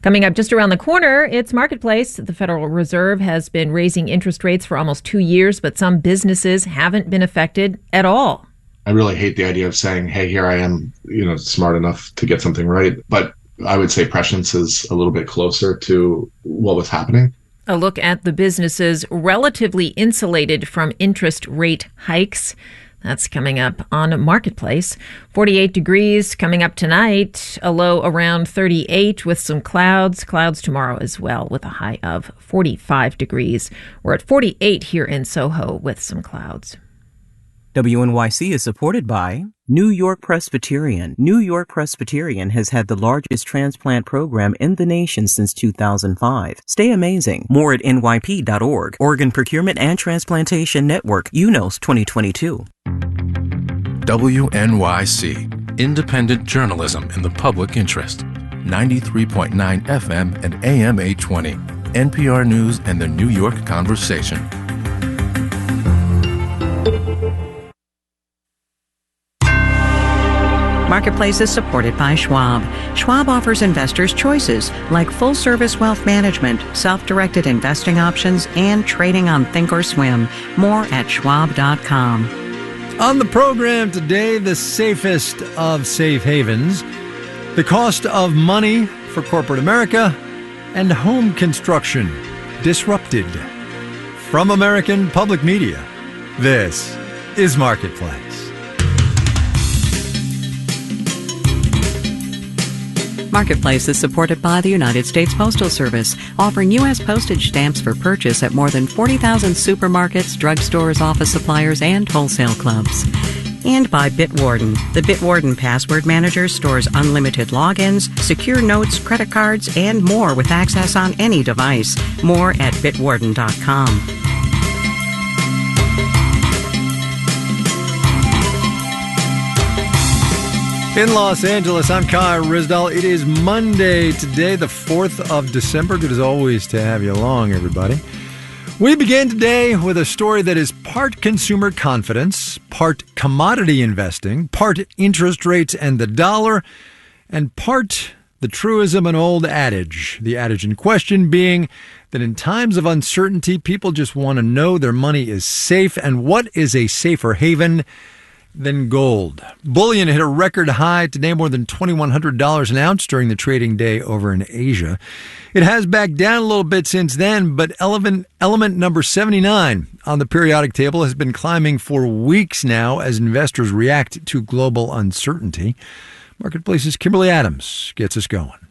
Coming up just around the corner, it's Marketplace. The Federal Reserve has been raising interest rates for almost 2 years, but some businesses haven't been affected at all. I really hate the idea of saying, hey, here I am, smart enough to get something right. But I would say prescience is a little bit closer to what was happening. A look at the businesses relatively insulated from interest rate hikes. That's coming up on Marketplace. 48 degrees coming up tonight, a low around 38 with some clouds. Clouds tomorrow as well with a high of 45 degrees. We're at 48 here in Soho with some clouds. WNYC is supported by New York Presbyterian. New York Presbyterian has had the largest transplant program in the nation since 2005. Stay amazing. More at nyp.org. Organ Procurement and Transplantation Network, UNOS 2022. WNYC, independent journalism in the public interest. 93.9 FM and AM 820. NPR News and the New York Conversation. Marketplace is supported by Schwab. Schwab offers investors choices like full-service wealth management, self-directed investing options, and trading on Thinkorswim. More at schwab.com. On the program today, the safest of safe havens, the cost of money for corporate America, and home construction disrupted. From American Public Media, this is Marketplace. Marketplace is supported by the United States Postal Service, offering U.S. postage stamps for purchase at more than 40,000 supermarkets, drugstores, office suppliers, and wholesale clubs. And by Bitwarden. The Bitwarden Password Manager stores unlimited logins, secure notes, credit cards, and more with access on any device. More at bitwarden.com. In Los Angeles, I'm Kai Ryssdal. It is Monday today, the 4th of December. Good as always to have you along, everybody. We begin today with a story that is part consumer confidence, part commodity investing, part interest rates and the dollar, and part the truism and old adage. The adage in question being that in times of uncertainty, people just want to know their money is safe. And what is a safer haven than gold? Bullion hit a record high today, more than $2,100 an ounce during the trading day over in Asia. It has backed down a little bit since then, but element number 79 on the periodic table has been climbing for weeks now as investors react to global uncertainty. Marketplace's Kimberly Adams gets us going.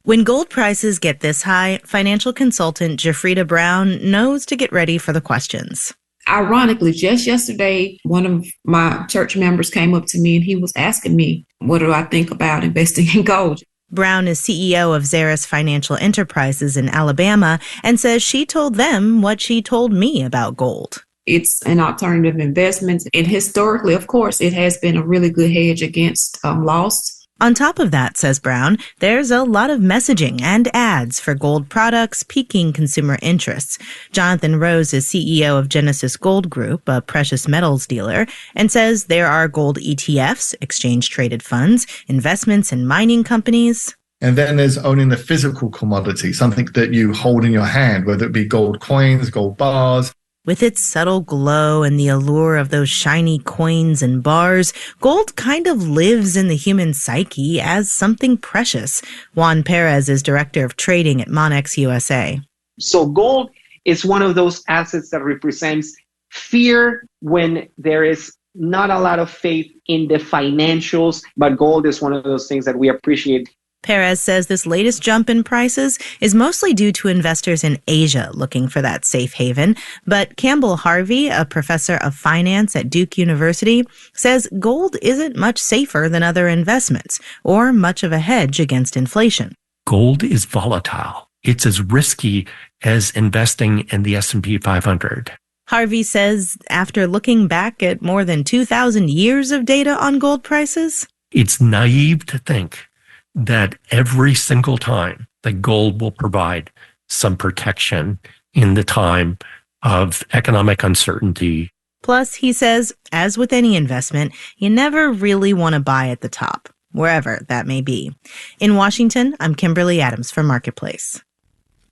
When gold prices get this high, financial consultant Jafrida Brown knows to get ready for the questions. Ironically, just yesterday, one of my church members came up to me and he was asking me, what do I think about investing in gold? Brown is CEO of Zaris Financial Enterprises in Alabama and says she told them what she told me about gold. It's an alternative investment. And historically, of course, it has been a really good hedge against loss. On top of that, says Brown, there's a lot of messaging and ads for gold products piquing consumer interests. Jonathan Rose is CEO of Genesis Gold Group, a precious metals dealer, and says there are gold ETFs, exchange-traded funds, investments in mining companies. And then there's owning the physical commodity, something that you hold in your hand, whether it be gold coins, gold bars. With its subtle glow and the allure of those shiny coins and bars, gold kind of lives in the human psyche as something precious. Juan Perez is director of trading at Monex USA. So gold is one of those assets that represents fear when there is not a lot of faith in the financials, but gold is one of those things that we appreciate. Perez says this latest jump in prices is mostly due to investors in Asia looking for that safe haven. But Campbell Harvey, a professor of finance at Duke University, says gold isn't much safer than other investments or much of a hedge against inflation. Gold is volatile. It's as risky as investing in the S&P 500. Harvey says after looking back at more than 2,000 years of data on gold prices, it's naive to think that every single time that gold will provide some protection in the time of economic uncertainty. Plus, he says, as with any investment, you never really want to buy at the top. wherever that may be. In Washington, I'm Kimberly Adams for Marketplace.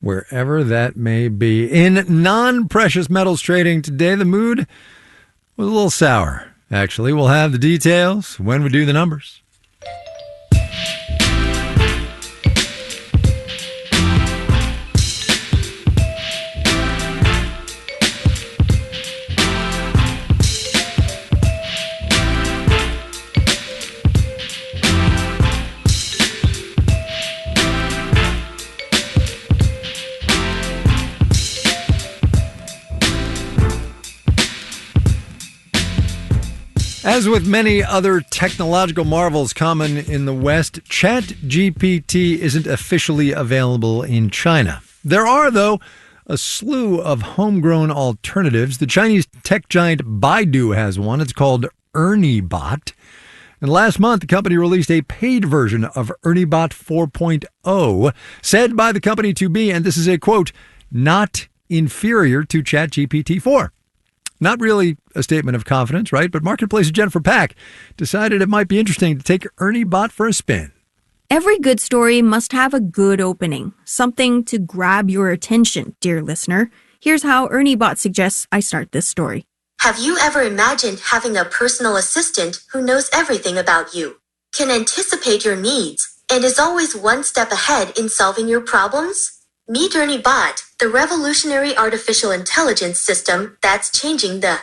Wherever that may be. In non-precious metals trading today, the mood was a little sour. Actually, we'll have the details when we do the numbers. As with many other technological marvels common in the West, ChatGPT isn't officially available in China. There are, though, a slew of homegrown alternatives. The Chinese tech giant Baidu has one. It's called ErnieBot. And last month, the company released a paid version of ErnieBot 4.0, said by the company to be, and this is a quote, not inferior to ChatGPT 4. Not really a statement of confidence, right? But Marketplace's Jennifer Pack decided it might be interesting to take ErnieBot for a spin. Every good story must have a good opening, something to grab your attention, dear listener. Here's how ErnieBot suggests I start this story. Have you ever imagined having a personal assistant who knows everything about you, can anticipate your needs, and is always one step ahead in solving your problems? Meet ErnieBot, the revolutionary artificial intelligence system that's changing the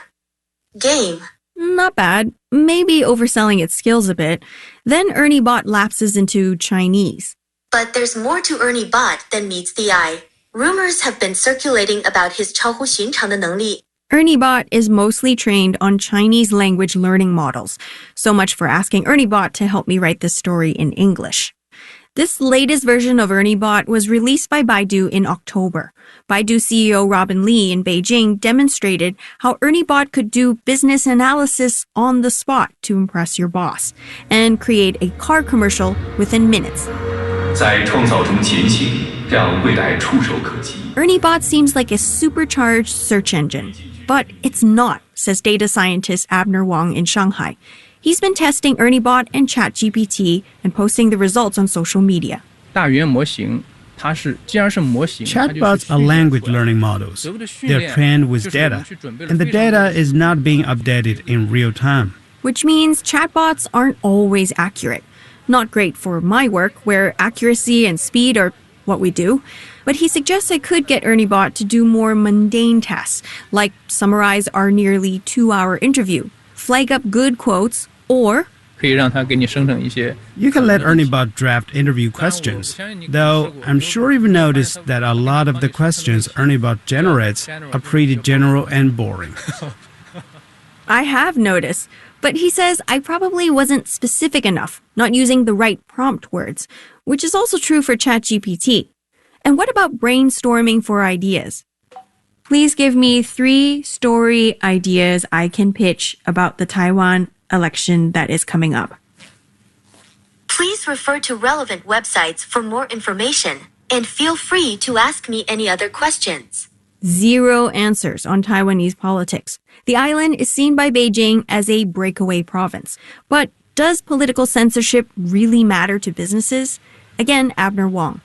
game. Not bad. Maybe overselling its skills a bit. Then ErnieBot lapses into Chinese. But there's more to ErnieBot than meets the eye. Rumors have been circulating about his 超乎寻常的能力. ErnieBot is mostly trained on Chinese language learning models. So much for asking ErnieBot to help me write this story in English. This latest version of ErnieBot was released by Baidu in October. Baidu CEO Robin Li in Beijing demonstrated how ErnieBot could do business analysis on the spot to impress your boss and create a car commercial within minutes. ErnieBot seems like a supercharged search engine, but it's not, says data scientist Abner Wang in Shanghai. He's been testing ErnieBot and ChatGPT and posting the results on social media. Chatbots are language learning models. They're trained with data, and the data is not being updated in real time. Which means chatbots aren't always accurate. Not great for my work, where accuracy and speed are what we do. But he suggests I could get ErnieBot to do more mundane tasks, like summarize our nearly 2-hour interview, flag up good quotes, or You can let ErnieBot draft interview questions, though I'm sure you've noticed that a lot of the questions ErnieBot generates are pretty general and boring. I have noticed, but he says I probably wasn't specific enough, not using the right prompt words, which is also true for ChatGPT. And what about brainstorming for ideas? Please give me 3 story ideas I can pitch about the Taiwan election that is coming up. Please refer to relevant websites for more information, and feel free to ask me any other questions. 0 answers on Taiwanese politics. The island is seen by Beijing as a breakaway province. But does political censorship really matter to businesses? Again, Abner Wang.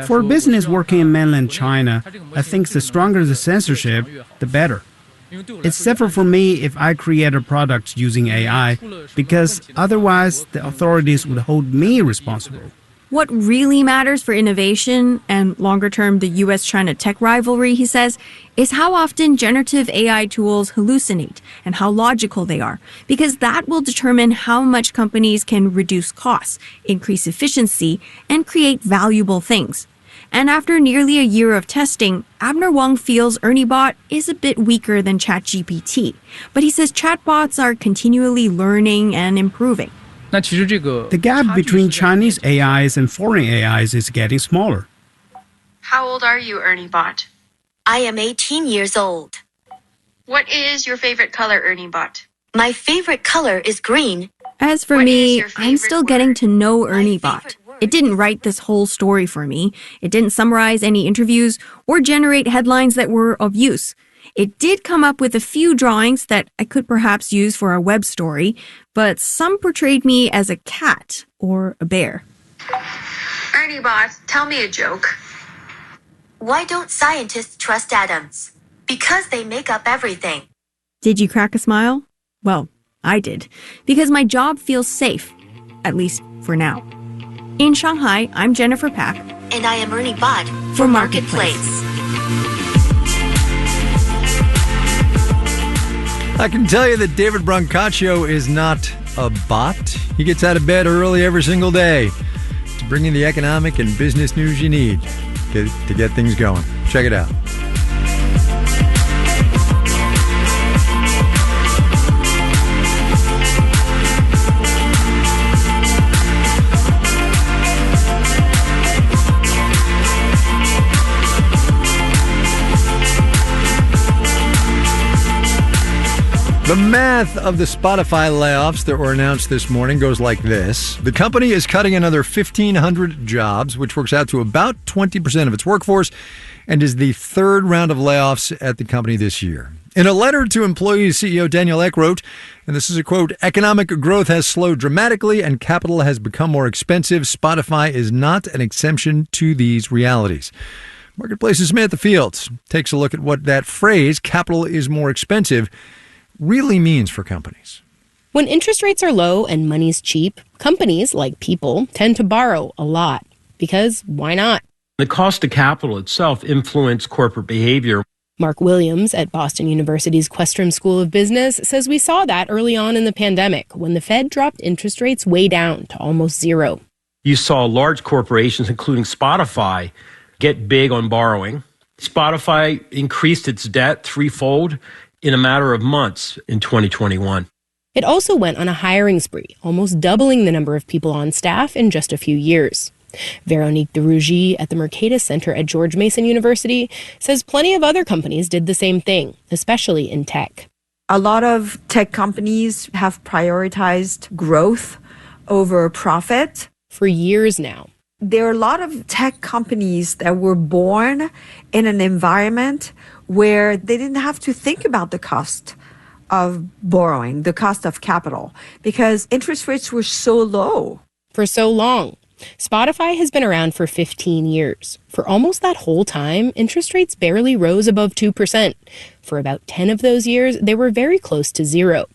For business working in mainland China, I think the stronger the censorship, the better. It's safer for me if I create a product using AI, because otherwise the authorities would hold me responsible. What really matters for innovation and longer-term the US-China tech rivalry, he says, is how often generative AI tools hallucinate and how logical they are, because that will determine how much companies can reduce costs, increase efficiency, and create valuable things. And after nearly a year of testing, Abner Wang feels ErnieBot is a bit weaker than ChatGPT, but he says chatbots are continually learning and improving. The gap between Chinese AIs and foreign AIs is getting smaller. How old are you, ErnieBot? I am 18 years old. What is your favorite color, ErnieBot? My favorite color is green. As for me, I'm still getting to know ErnieBot. It didn't write this whole story for me. It didn't summarize any interviews or generate headlines that were of use. It did come up with a few drawings that I could perhaps use for a web story, but some portrayed me as a cat or a bear. Ernie Bot, tell me a joke. Why don't scientists trust atoms? Because they make up everything. Did you crack a smile? Well, I did, because my job feels safe, at least for now. In Shanghai, I'm Jennifer Pack. And I am Ernie Bot for Marketplace. I can tell you that David Brancaccio is not a bot. He gets out of bed early every single day to bring you the economic and business news you need to get things going. Check it out. The math of the Spotify layoffs that were announced this morning goes like this. The company is cutting another 1,500 jobs, which works out to about 20% of its workforce, and is the third round of layoffs at the company this year. In a letter to employees, CEO Daniel Ek wrote, and this is a quote, "Economic growth has slowed dramatically and capital has become more expensive. Spotify is not an exception to these realities." Marketplace's Samantha Fields takes a look at what that phrase, capital is more expensive, really means for companies. When interest rates are low and money's cheap, companies, like people, tend to borrow a lot. Because why not? The cost of capital itself influences corporate behavior. Mark Williams at Boston University's Questrom School of Business says we saw that early on in the pandemic when the Fed dropped interest rates way down to almost zero. You saw large corporations, including Spotify, get big on borrowing. Spotify increased its debt threefold in a matter of months in 2021. It also went on a hiring spree, almost doubling the number of people on staff in just a few years. Veronique Derougy at the Mercatus Center at George Mason University says plenty of other companies did the same thing, especially in tech. A lot of tech companies have prioritized growth over profit for years now. There are a lot of tech companies that were born in an environment where they didn't have to think about the cost of borrowing, the cost of capital, because interest rates were so low. For so long. Spotify has been around for 15 years. For almost that whole time, interest rates barely rose above 2%. For about 10 of those years, they were very close to zero.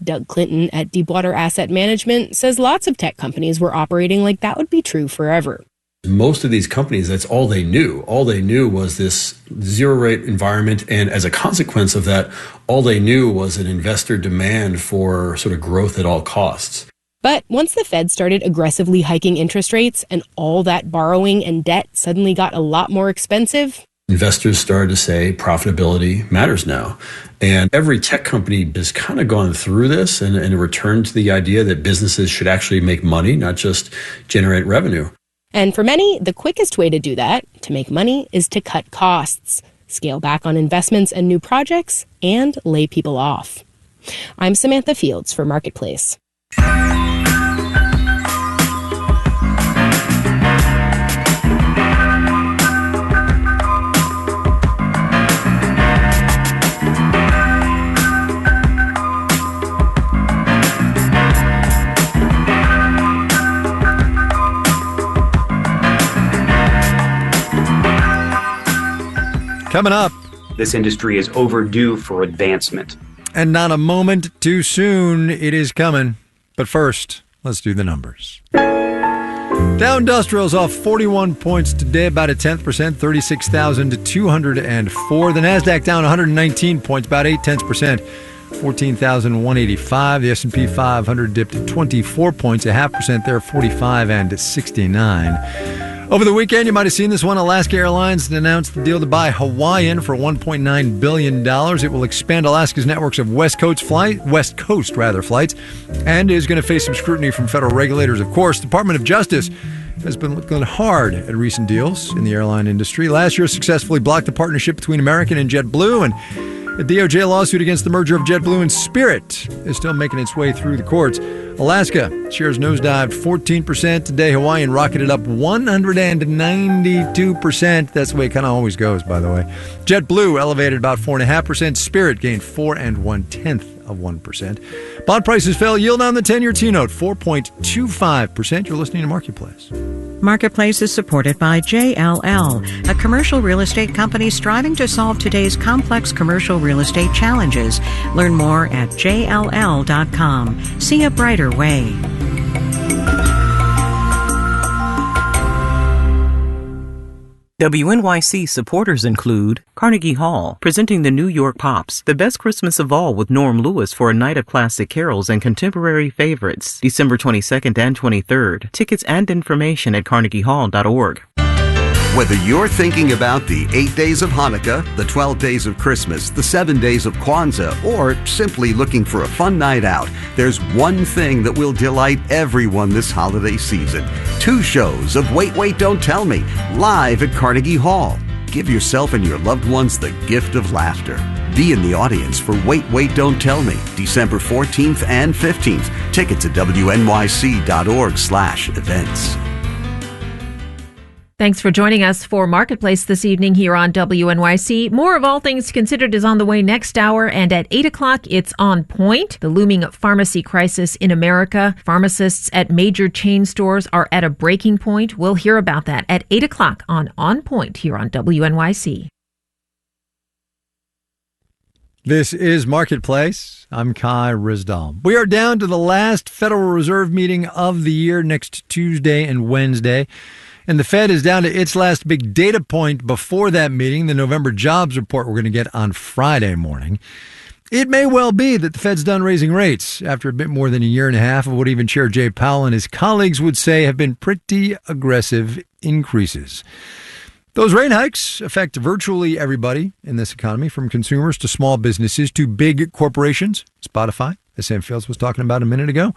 Doug Clinton at Deepwater Asset Management says lots of tech companies were operating like that would be true forever. Most of these companies, that's all they knew. All they knew was this zero rate environment. And as a consequence of that, all they knew was an investor demand for sort of growth at all costs. But once the Fed started aggressively hiking interest rates and all that borrowing and debt suddenly got a lot more expensive, investors started to say profitability matters now. And every tech company has kind of gone through this and returned to the idea that businesses should actually make money, not just generate revenue. And for many, the quickest way to do that, to make money, is to cut costs, scale back on investments and new projects, and lay people off. I'm Samantha Fields for Marketplace. Coming up, this industry is overdue for advancement. And not a moment too soon. It is coming. But first, let's do the numbers. Dow Industrial's off 41 points today, about a 10%, 36,204. The Nasdaq down 119 points, about 0.8%, 14,185. The S&P 500 dipped 24 points, 0.5% there, 45 and 69. Over the weekend, you might have seen this one. Alaska Airlines announced the deal to buy Hawaiian for $1.9 billion. It will expand Alaska's networks of West Coast flights, and is going to face some scrutiny from federal regulators, of course. The Department of Justice has been looking hard at recent deals in the airline industry. Last year, successfully blocked the partnership between American and JetBlue, and a DOJ lawsuit against the merger of JetBlue and Spirit is still making its way through the courts. Alaska shares nosedived 14% today. Hawaiian rocketed up 192%. That's the way it kind of always goes, by the way. JetBlue elevated about 4.5%. Spirit gained 4 1/10%. Bond prices fell. Yield on the 10-year T-note, 4.25%. You're listening to Marketplace. Marketplace is supported by JLL, a commercial real estate company striving to solve today's complex commercial real estate challenges. Learn more at JLL.com. See a brighter way. WNYC supporters include Carnegie Hall, presenting the New York Pops, the best Christmas of all with Norm Lewis for a night of classic carols and contemporary favorites, December 22nd and 23rd. Tickets and information at carnegiehall.org. Whether you're thinking about the 8 days of Hanukkah, the 12 days of Christmas, the 7 days of Kwanzaa, or simply looking for a fun night out, there's one thing that will delight everyone this holiday season. 2 shows of Wait, Wait, Don't Tell Me, live at Carnegie Hall. Give yourself and your loved ones the gift of laughter. Be in the audience for Wait, Wait, Don't Tell Me, December 14th and 15th. Tickets at wnyc.org/events. Thanks for joining us for Marketplace this evening here on WNYC. More of All Things Considered is on the way next hour, and at 8 o'clock, it's On Point, the looming pharmacy crisis in America. Pharmacists at major chain stores are at a breaking point. We'll hear about that at 8 o'clock on Point here on WNYC. This is Marketplace. I'm Kai Ryssdal. We are down to the last Federal Reserve meeting of the year next Tuesday and Wednesday. And the Fed is down to its last big data point before that meeting, the November jobs report we're going to get on Friday morning. It may well be that the Fed's done raising rates after a bit more than a year and a half of what even Chair Jay Powell and his colleagues would say have been pretty aggressive increases. Those rate hikes affect virtually everybody in this economy, from consumers to small businesses to big corporations. Spotify, as Sam Fields was talking about a minute ago.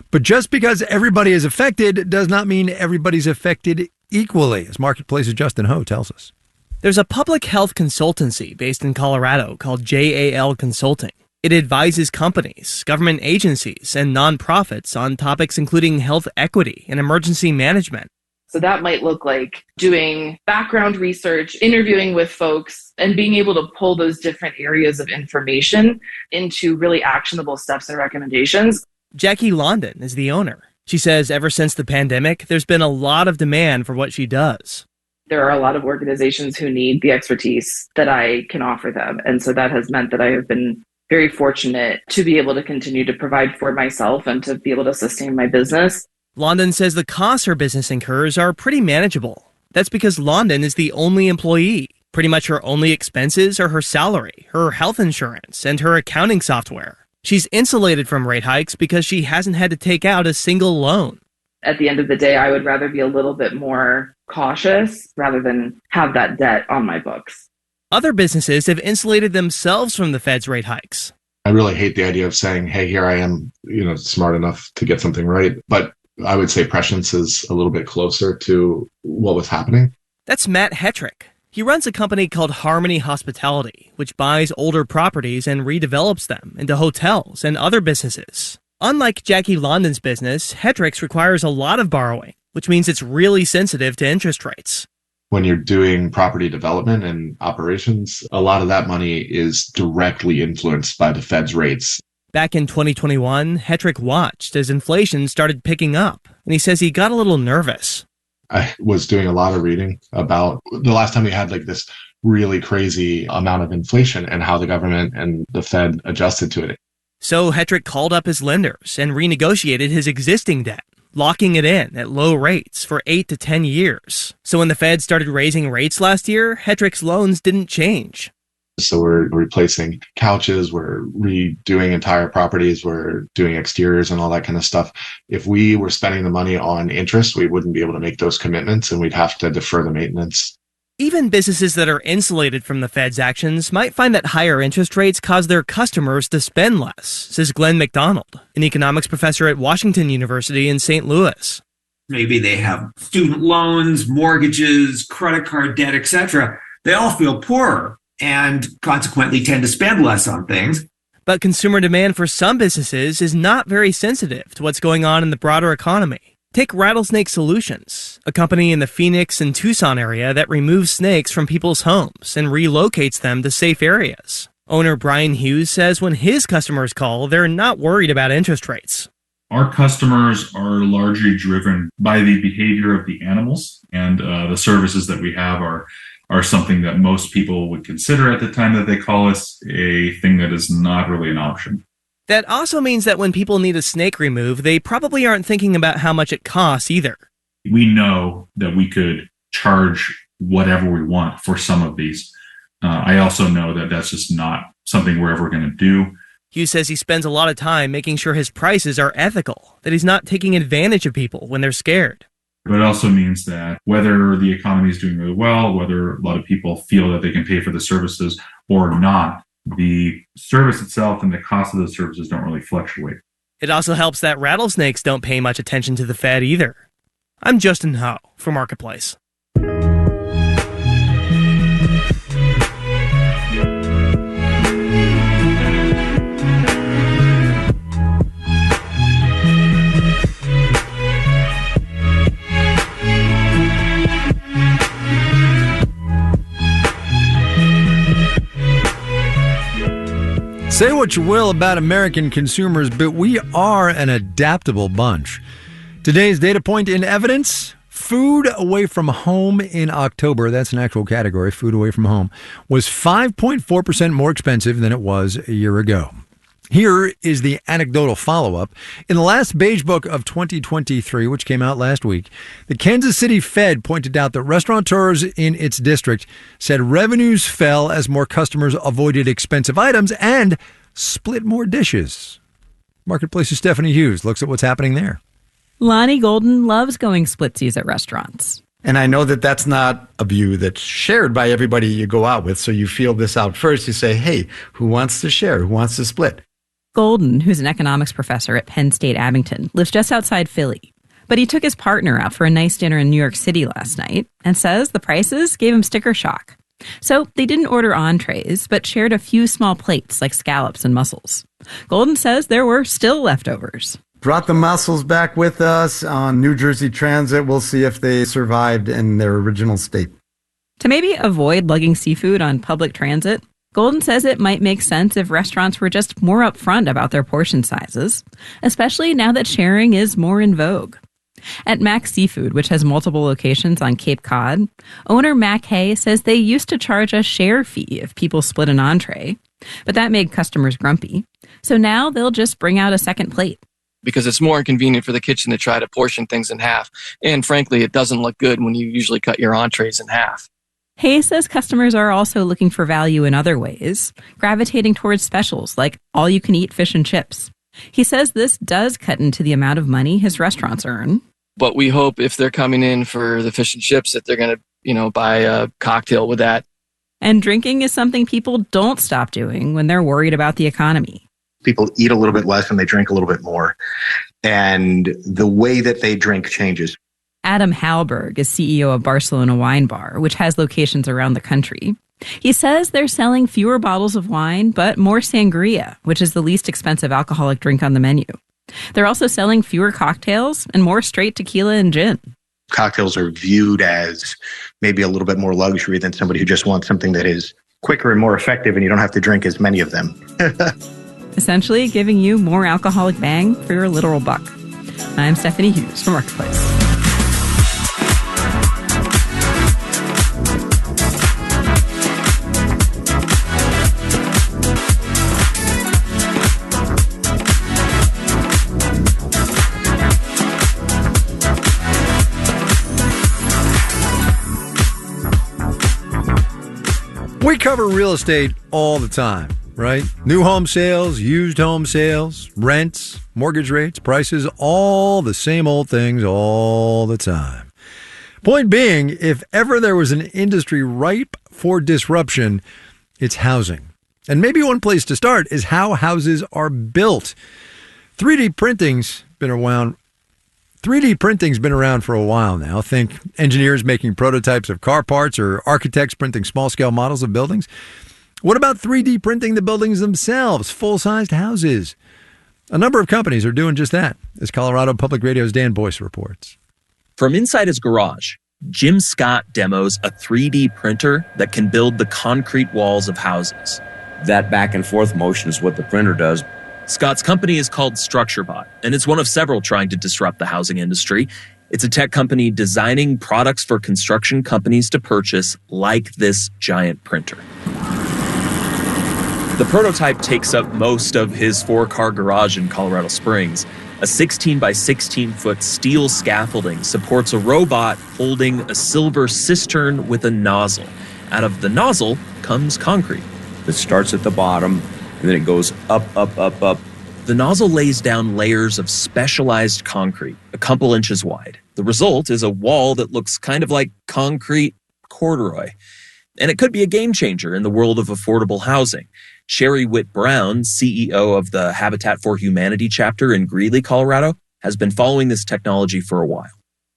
But just because everybody is affected does not mean everybody's affected equally, as Marketplace's Justin Ho tells us. There's a public health consultancy based in Colorado called JAL Consulting. It advises companies, government agencies, and nonprofits on topics including health equity and emergency management. So that might look like doing background research, interviewing with folks, and being able to pull those different areas of information into really actionable steps and recommendations. Jackie London is the owner. She says ever since the pandemic, there's been a lot of demand for what she does. There are a lot of organizations who need the expertise that I can offer them. And so that has meant that I have been very fortunate to be able to continue to provide for myself and to be able to sustain my business. London says the costs her business incurs are pretty manageable. That's because London is the only employee. Pretty much her only expenses are her salary, her health insurance, and her accounting software. She's insulated from rate hikes because she hasn't had to take out a single loan. At the end of the day, I would rather be a little bit more cautious rather than have that debt on my books. Other businesses have insulated themselves from the Fed's rate hikes. I really hate the idea of saying, hey, here I am, smart enough to get something right. But I would say prescience is a little bit closer to what was happening. That's Matt Hetrick. He runs a company called Harmony Hospitality, which buys older properties and redevelops them into hotels and other businesses. Unlike Jackie London's business, Hetrick's requires a lot of borrowing, which means it's really sensitive to interest rates. When you're doing property development and operations, a lot of that money is directly influenced by the Fed's rates. Back in 2021, Hetrick watched as inflation started picking up, and he says he got a little nervous. I was doing a lot of reading about the last time we had this really crazy amount of inflation and how the government and the Fed adjusted to it. So Hetrick called up his lenders and renegotiated his existing debt, locking it in at low rates for 8 to 10 years. So when the Fed started raising rates last year, Hetrick's loans didn't change. So we're replacing couches, we're redoing entire properties, we're doing exteriors and all that kind of stuff. If we were spending the money on interest, we wouldn't be able to make those commitments and we'd have to defer the maintenance. Even businesses that are insulated from the Fed's actions might find that higher interest rates cause their customers to spend less, says Glenn McDonald, an economics professor at Washington University in St. Louis. Maybe they have student loans, mortgages, credit card debt, etc. They all feel poorer and consequently tend to spend less on things. But consumer demand for some businesses is not very sensitive to what's going on in the broader economy. Take Rattlesnake Solutions, a company in the Phoenix and Tucson area that removes snakes from people's homes and relocates them to safe areas. Owner Brian Hughes says when his customers call, they're not worried about interest rates. Our customers are largely driven by the behavior of the animals, and the services that we have are something that most people would consider at the time that they call us a thing that is not really an option. That also means that when people need a snake removed, they probably aren't thinking about how much it costs either. We know that we could charge whatever we want for some of these. I also know that that's just not something we're ever going to do. Hughes says he spends a lot of time making sure his prices are ethical, that he's not taking advantage of people when they're scared. But it also means that whether the economy is doing really well, whether a lot of people feel that they can pay for the services or not, the service itself and the cost of those services don't really fluctuate. It also helps that rattlesnakes don't pay much attention to the Fed either. I'm Justin Ho for Marketplace. Say what you will about American consumers, but we are an adaptable bunch. Today's data point in evidence, food away from home in October, that's an actual category, food away from home, was 5.4% more expensive than it was a year ago. Here is the anecdotal follow-up. In the last Beige Book of 2023, which came out last week, the Kansas City Fed pointed out that restaurateurs in its district said revenues fell as more customers avoided expensive items and split more dishes. Marketplace's Stephanie Hughes looks at what's happening there. Lonnie Golden loves going splitsies at restaurants. And I know that that's not a view that's shared by everybody you go out with. So you feel this out first. You say, hey, who wants to share? Who wants to split? Golden, who's an economics professor at Penn State Abington, lives just outside Philly. But he took his partner out for a nice dinner in New York City last night and says the prices gave him sticker shock. So they didn't order entrees, but shared a few small plates like scallops and mussels. Golden says there were still leftovers. Brought the mussels back with us on New Jersey Transit. We'll see if they survived in their original state. To maybe avoid lugging seafood on public transit, Golden says it might make sense if restaurants were just more upfront about their portion sizes, especially now that sharing is more in vogue. At Mac Seafood, which has multiple locations on Cape Cod, owner Mac Hay says they used to charge a share fee if people split an entree, but that made customers grumpy. So now they'll just bring out a second plate. Because it's more inconvenient for the kitchen to try to portion things in half. And frankly, it doesn't look good when you usually cut your entrees in half. Hay says customers are also looking for value in other ways, gravitating towards specials like all-you-can-eat fish and chips. He says this does cut into the amount of money his restaurants earn. But we hope if they're coming in for the fish and chips that they're going to, buy a cocktail with that. And drinking is something people don't stop doing when they're worried about the economy. People eat a little bit less and they drink a little bit more. And the way that they drink changes. Adam Halberg is CEO of Barcelona Wine Bar, which has locations around the country. He says they're selling fewer bottles of wine, but more sangria, which is the least expensive alcoholic drink on the menu. They're also selling fewer cocktails and more straight tequila and gin. Cocktails are viewed as maybe a little bit more luxury than somebody who just wants something that is quicker and more effective and you don't have to drink as many of them. Essentially giving you more alcoholic bang for your literal buck. I'm Stephanie Hughes for Marketplace. We cover real estate all the time, right? New home sales, used home sales, rents, mortgage rates, prices, all the same old things all the time. Point being, if ever there was an industry ripe for disruption, it's housing. And maybe one place to start is how houses are built. 3D printing's been around for a while now. Think engineers making prototypes of car parts or architects printing small-scale models of buildings. What about 3D printing the buildings themselves, full-sized houses? A number of companies are doing just that, as Colorado Public Radio's Dan Boyce reports. From inside his garage, Jim Scott demos a 3D printer that can build the concrete walls of houses. That back and forth motion is what the printer does. Scott's company is called StructureBot, and it's one of several trying to disrupt the housing industry. It's a tech company designing products for construction companies to purchase, like this giant printer. The prototype takes up most of his 4-car garage in Colorado Springs. A 16 by 16 foot steel scaffolding supports a robot holding a silver cistern with a nozzle. Out of the nozzle comes concrete. It starts at the bottom, and then it goes up, up, up, up. The nozzle lays down layers of specialized concrete, a couple inches wide. The result is a wall that looks kind of like concrete corduroy. And it could be a game changer in the world of affordable housing. Sherry Witt-Brown, CEO of the Habitat for Humanity chapter in Greeley, Colorado, has been following this technology for a while.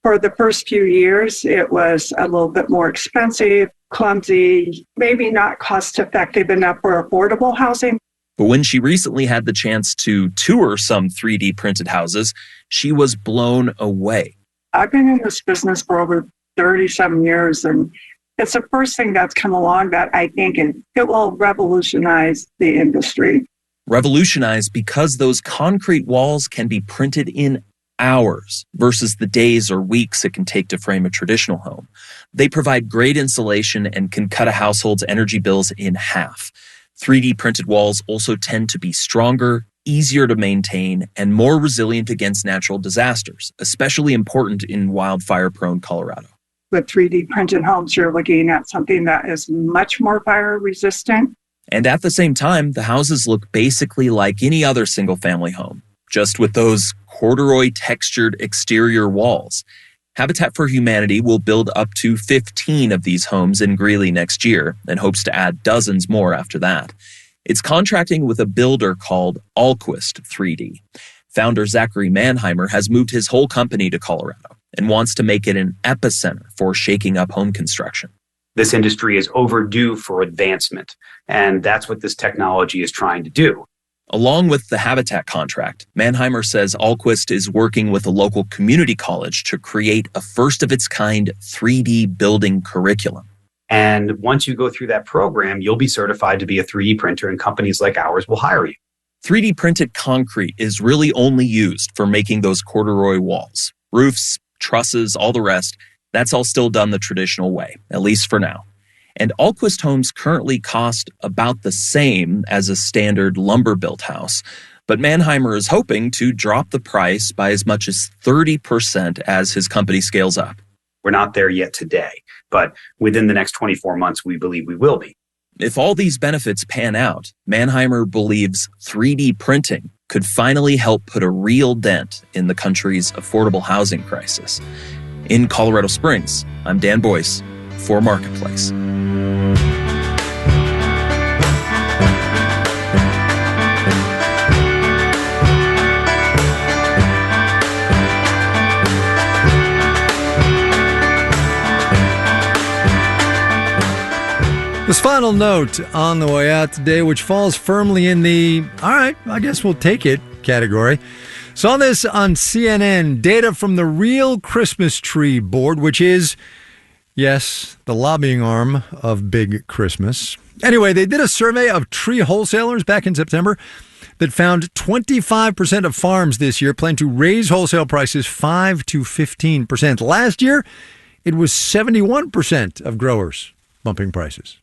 For the first few years, it was a little bit more expensive, clumsy, maybe not cost-effective enough for affordable housing. But when she recently had the chance to tour some 3D printed houses, she was blown away. I've been in this business for over 37 years, and it's the first thing that's come along that I think it will revolutionize the industry. Revolutionize because those concrete walls can be printed in hours versus the days or weeks it can take to frame a traditional home. They provide great insulation and can cut a household's energy bills in half. 3D printed walls also tend to be stronger, easier to maintain, and more resilient against natural disasters, especially important in wildfire-prone Colorado. With 3D printed homes, you're looking at something that is much more fire resistant. And at the same time, the houses look basically like any other single-family home, just with those corduroy textured exterior walls. Habitat for Humanity will build up to 15 of these homes in Greeley next year and hopes to add dozens more after that. It's contracting with a builder called Alquist 3D. Founder Zachary Mannheimer has moved his whole company to Colorado and wants to make it an epicenter for shaking up home construction. This industry is overdue for advancement, and that's what this technology is trying to do. Along with the Habitat contract, Mannheimer says Alquist is working with a local community college to create a first-of-its-kind 3D building curriculum. And once you go through that program, you'll be certified to be a 3D printer, and companies like ours will hire you. 3D printed concrete is really only used for making those corduroy walls. Roofs, trusses, all the rest, that's all still done the traditional way, at least for now. And Alquist homes currently cost about the same as a standard lumber-built house. But Mannheimer is hoping to drop the price by as much as 30% as his company scales up. We're not there yet today, but within the next 24 months, we believe we will be. If all these benefits pan out, Mannheimer believes 3D printing could finally help put a real dent in the country's affordable housing crisis. In Colorado Springs, I'm Dan Boyce for Marketplace. This final note on the way out today, which falls firmly in the, all right, I guess we'll take it category. Saw this on CNN, data from the Real Christmas Tree Board, which is, yes, the lobbying arm of Big Christmas. Anyway, they did a survey of tree wholesalers back in September that found 25% of farms this year plan to raise wholesale prices 5 to 15%. Last year, it was 71% of growers bumping prices.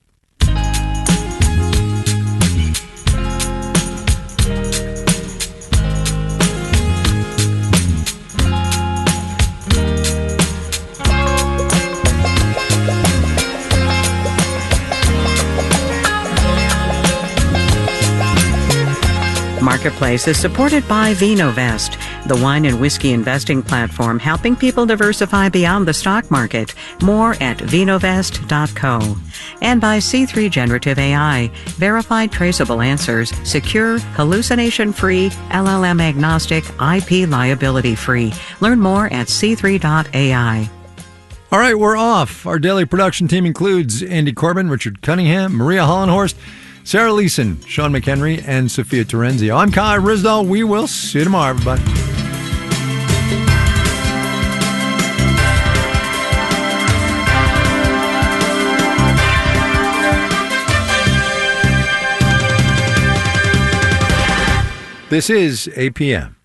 Marketplace is supported by VinoVest, the wine and whiskey investing platform helping people diversify beyond the stock market. More at vinovest.co. And by C3 Generative AI, verified traceable answers, secure, hallucination-free, LLM-agnostic, IP liability-free. Learn more at c3.ai. All right, we're off. Our daily production team includes Andy Corbin, Richard Cunningham, Maria Hollenhorst, Sarah Leeson, Sean McHenry, and Sophia Terenzio. I'm Kai Ryssdal. We will see you tomorrow, everybody. This is APM.